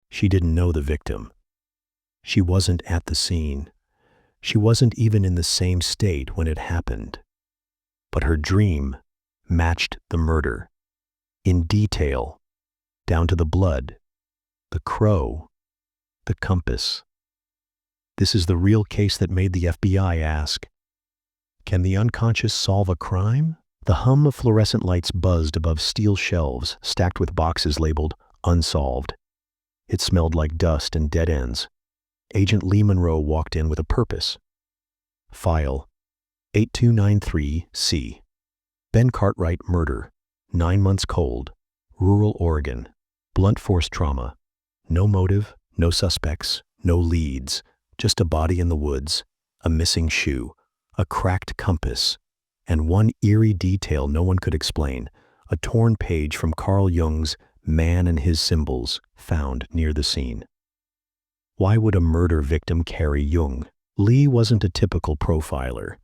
She didn't know the victim. She wasn't at the scene. She wasn't even in the same state when it happened. But her dream matched the murder, in detail, down to the blood, the crow, the compass. This is the real case that made the FBI ask, can the unconscious solve a crime? The hum of fluorescent lights buzzed above steel shelves stacked with boxes labeled unsolved. It smelled like dust and dead ends. Agent Lee Monroe walked in with a purpose. File 8293C. Ben Cartwright murder, 9 months cold, rural Oregon, blunt force trauma. No motive, no suspects, no leads, just a body in the woods, a missing shoe, a cracked compass, and one eerie detail no one could explain, a torn page from Carl Jung's Man and His Symbols found near the scene. Why would a murder victim carry Jung? Lee wasn't a typical profiler.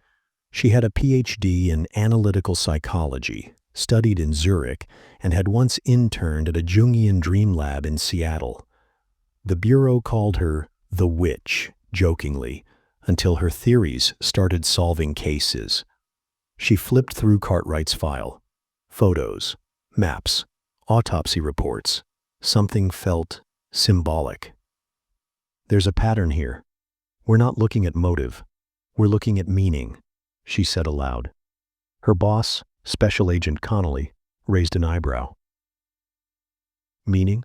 She had a PhD in analytical psychology, studied in Zurich, and had once interned at a Jungian dream lab in Seattle. The Bureau called her the witch, jokingly, until her theories started solving cases. She flipped through Cartwright's file. Photos, maps, autopsy reports. Something felt symbolic. There's a pattern here. We're not looking at motive. We're looking at meaning, she said aloud. Her boss, Special Agent Connolly, raised an eyebrow. Meaning?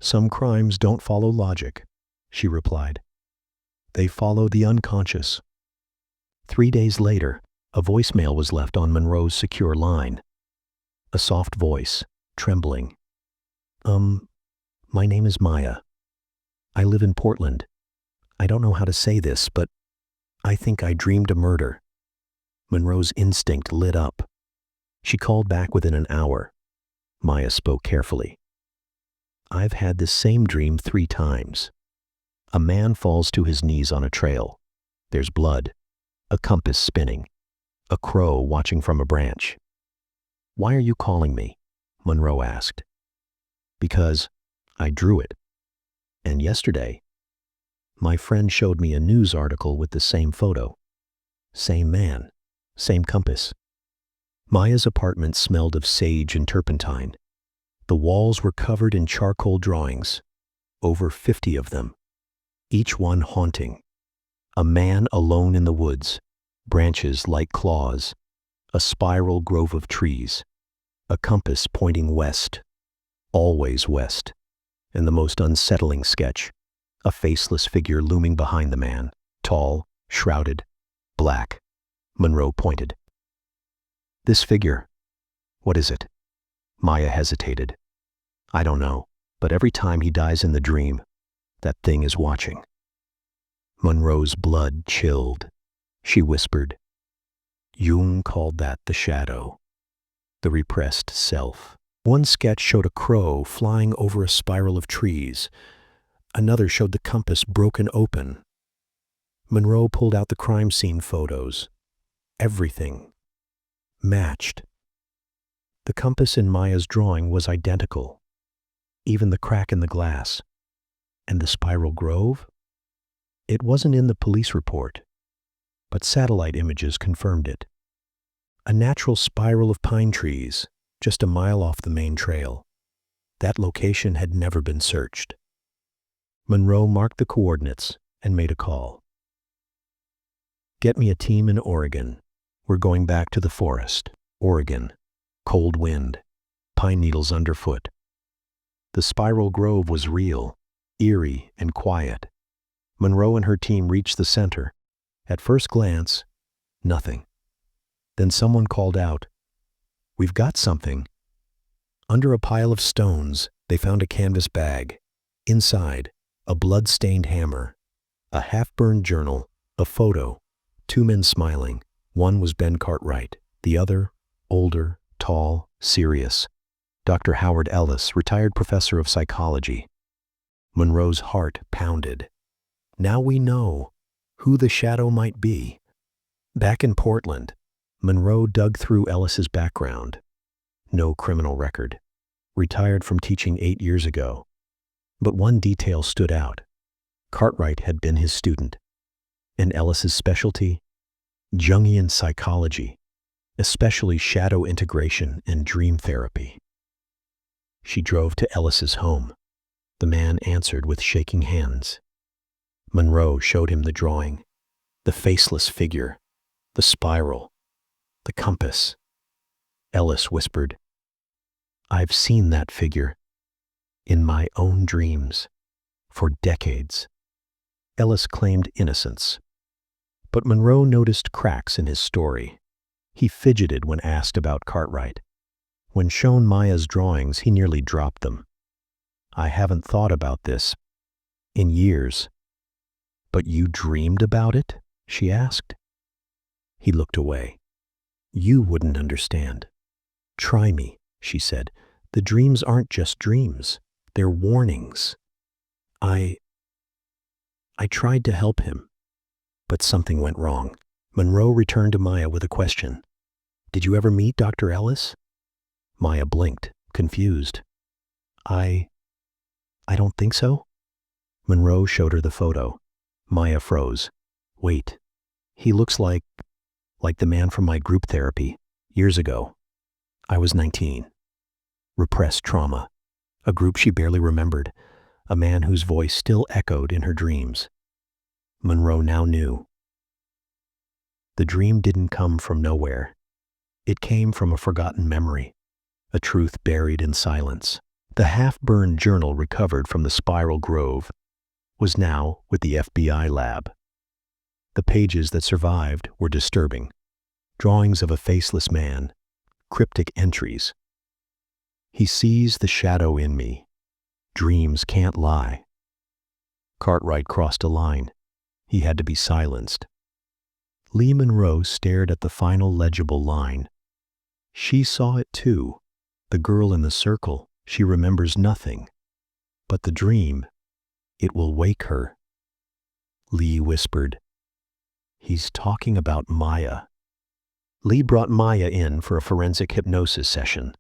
Some crimes don't follow logic, she replied. They follow the unconscious. 3 days later, a voicemail was left on Monroe's secure line. A soft voice, trembling. My name is Maya. I live in Portland. I don't know how to say this, but I think I dreamed a murder. Monroe's instinct lit up. She called back within an hour. Maya spoke carefully. I've had this same dream 3 times. A man falls to his knees on a trail. There's blood, a compass spinning, a crow watching from a branch. Why are you calling me? Monroe asked. Because I drew it. And yesterday, my friend showed me a news article with the same photo. Same man, same compass. Maya's apartment smelled of sage and turpentine. The walls were covered in charcoal drawings, over 50 of them, each one haunting. A man alone in the woods, branches like claws, a spiral grove of trees, a compass pointing west, always west, and the most unsettling sketch, a faceless figure looming behind the man, tall, shrouded, black. Monroe pointed. This figure, what is it? Maya hesitated. I don't know, but every time he dies in the dream, that thing is watching. Monroe's blood chilled. She whispered. Jung called that the shadow, the repressed self. One sketch showed a crow flying over a spiral of trees. Another showed the compass broken open. Monroe pulled out the crime scene photos. Everything matched. The compass in Maya's drawing was identical, even the crack in the glass. And the spiral grove? It wasn't in the police report, but satellite images confirmed it. A natural spiral of pine trees, just a mile off the main trail. That location had never been searched. Monroe marked the coordinates and made a call. Get me a team in Oregon. We're going back to the forest. Oregon. Cold wind. Pine needles underfoot. The spiral grove was real, eerie and quiet. Monroe and her team reached the center. At first glance, nothing. Then someone called out, "We've got something." Under a pile of stones, they found a canvas bag. Inside, a blood-stained hammer, a half-burned journal, a photo, 2 men smiling. One was Ben Cartwright, the other, older, tall, serious. Dr. Howard Ellis, retired professor of psychology. Monroe's heart pounded. Now we know who the shadow might be. Back in Portland, Monroe dug through Ellis's background. No criminal record. Retired from teaching 8 years ago. But one detail stood out. Cartwright had been his student, and Ellis's specialty? Jungian psychology, especially shadow integration and dream therapy. She drove to Ellis's home. The man answered with shaking hands. Monroe showed him the drawing, the faceless figure, the spiral, the compass. Ellis whispered, "I've seen that figure in my own dreams for decades." Ellis claimed innocence, but Monroe noticed cracks in his story. He fidgeted when asked about Cartwright. When shown Maya's drawings, he nearly dropped them. "I haven't thought about this in years." "But you dreamed about it?" she asked. He looked away. "You wouldn't understand." "Try me," she said. "The dreams aren't just dreams. They're warnings." I tried to help him, but something went wrong. Monroe returned to Maya with a question. "Did you ever meet Dr. Ellis?" Maya blinked, confused. I don't think so." Monroe showed her the photo. Maya froze. "Wait, he looks like the man from my group therapy years ago. I was 19. Repressed trauma. A group she barely remembered. A man whose voice still echoed in her dreams." Monroe now knew. The dream didn't come from nowhere. It came from a forgotten memory, a truth buried in silence. The half-burned journal recovered from the Spiral Grove was now with the FBI lab. The pages that survived were disturbing. Drawings of a faceless man, cryptic entries. "He sees the shadow in me. Dreams can't lie." Cartwright crossed a line. He had to be silenced. Lee Monroe stared at the final legible line. She saw it too. The girl in the circle, she remembers nothing. But the dream, it will wake her. Lee whispered, "He's talking about Maya." Lee brought Maya in for a forensic hypnosis session.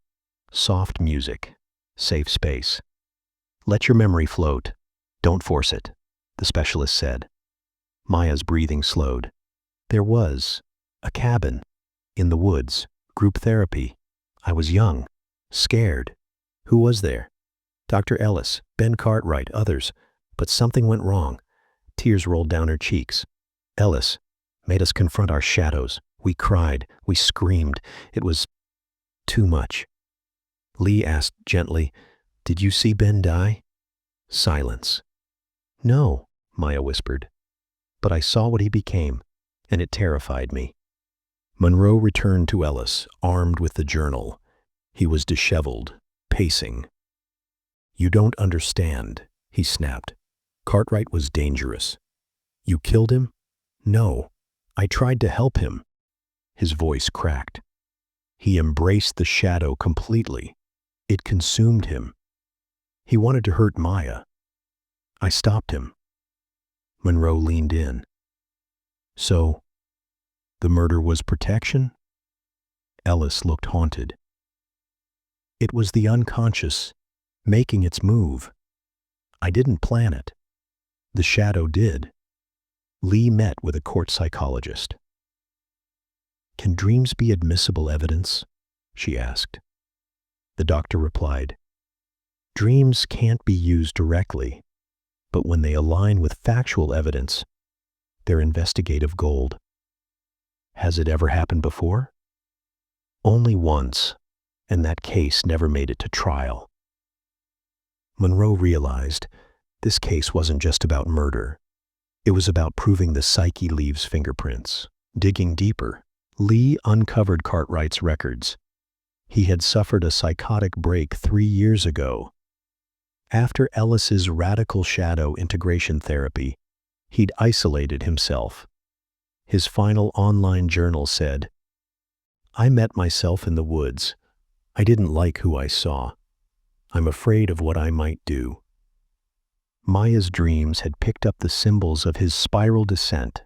Soft music, safe space. "Let your memory float. Don't force it," the specialist said. Maya's breathing slowed. "There was a cabin in the woods, group therapy. I was young, scared. Who was there? Dr. Ellis, Ben Cartwright, others. But something went wrong." Tears rolled down her cheeks. "Ellis made us confront our shadows. We cried, we screamed. It was too much." Lee asked gently, "Did you see Ben die?" Silence. "No," Maya whispered. "But I saw what he became, and it terrified me." Monroe returned to Ellis, armed with the journal. He was disheveled, pacing. "You don't understand," he snapped. "Cartwright was dangerous. You killed him?" "No, I tried to help him." His voice cracked. "He embraced the shadow completely. It consumed him. He wanted to hurt Maya. I stopped him." Monroe leaned in. "So, the murder was protection?" Ellis looked haunted. "It was the unconscious, making its move. I didn't plan it. The shadow did." Lee met with a court psychologist. "Can dreams be admissible evidence?" she asked. The doctor replied, "Dreams can't be used directly, but when they align with factual evidence, they're investigative gold." "Has it ever happened before?" "Only once, and that case never made it to trial." Monroe realized this case wasn't just about murder. It was about proving the psyche leaves fingerprints. Digging deeper, Lee uncovered Cartwright's records. He had suffered a psychotic break 3 years ago. After Ellis's radical shadow integration therapy, he'd isolated himself. His final online journal said, "I met myself in the woods. I didn't like who I saw. I'm afraid of what I might do." Maya's dreams had picked up the symbols of his spiral descent.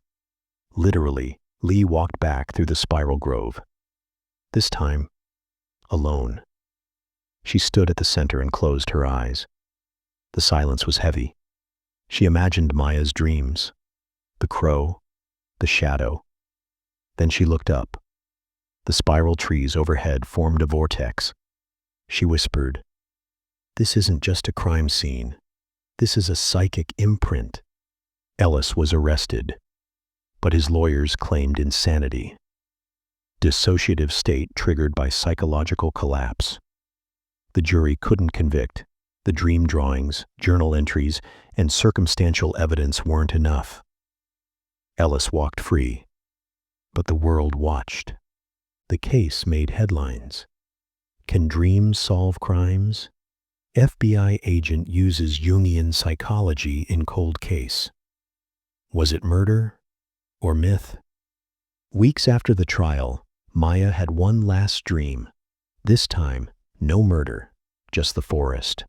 Literally, Lee walked back through the Spiral Grove. This time, alone. She stood at the center and closed her eyes. The silence was heavy. She imagined Maya's dreams. The crow, the shadow. Then she looked up. The spiral trees overhead formed a vortex. She whispered, "This isn't just a crime scene. This is a psychic imprint." Ellis was arrested, but his lawyers claimed insanity. Dissociative state triggered by psychological collapse. The jury couldn't convict. The dream drawings, journal entries, and circumstantial evidence weren't enough. Ellis walked free, but the world watched. The case made headlines. Can dreams solve crimes? FBI agent uses Jungian psychology in cold case. Was it murder or myth? Weeks after the trial, Maya had one last dream. This time, no murder, just the forest.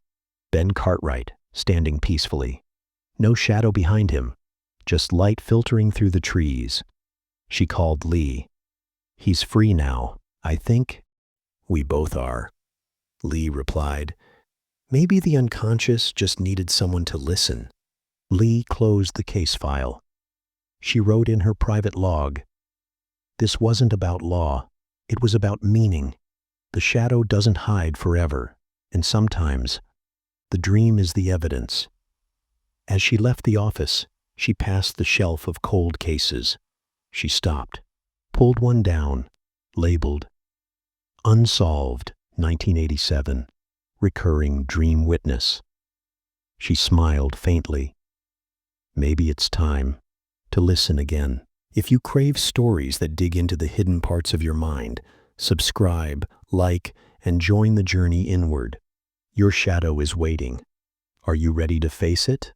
Ben Cartwright, standing peacefully. No shadow behind him, just light filtering through the trees. She called Lee. "He's free now, I think." "We both are," Lee replied. "Maybe the unconscious just needed someone to listen." Lee closed the case file. She wrote in her private log, "This wasn't about law. It was about meaning. The shadow doesn't hide forever, and sometimes the dream is the evidence." As she left the office, she passed the shelf of cold cases. She stopped, pulled one down, labeled Unsolved, 1987, Recurring Dream Witness. She smiled faintly. Maybe it's time to listen again. If you crave stories that dig into the hidden parts of your mind, subscribe, like, and join the journey inward. Your shadow is waiting. Are you ready to face it?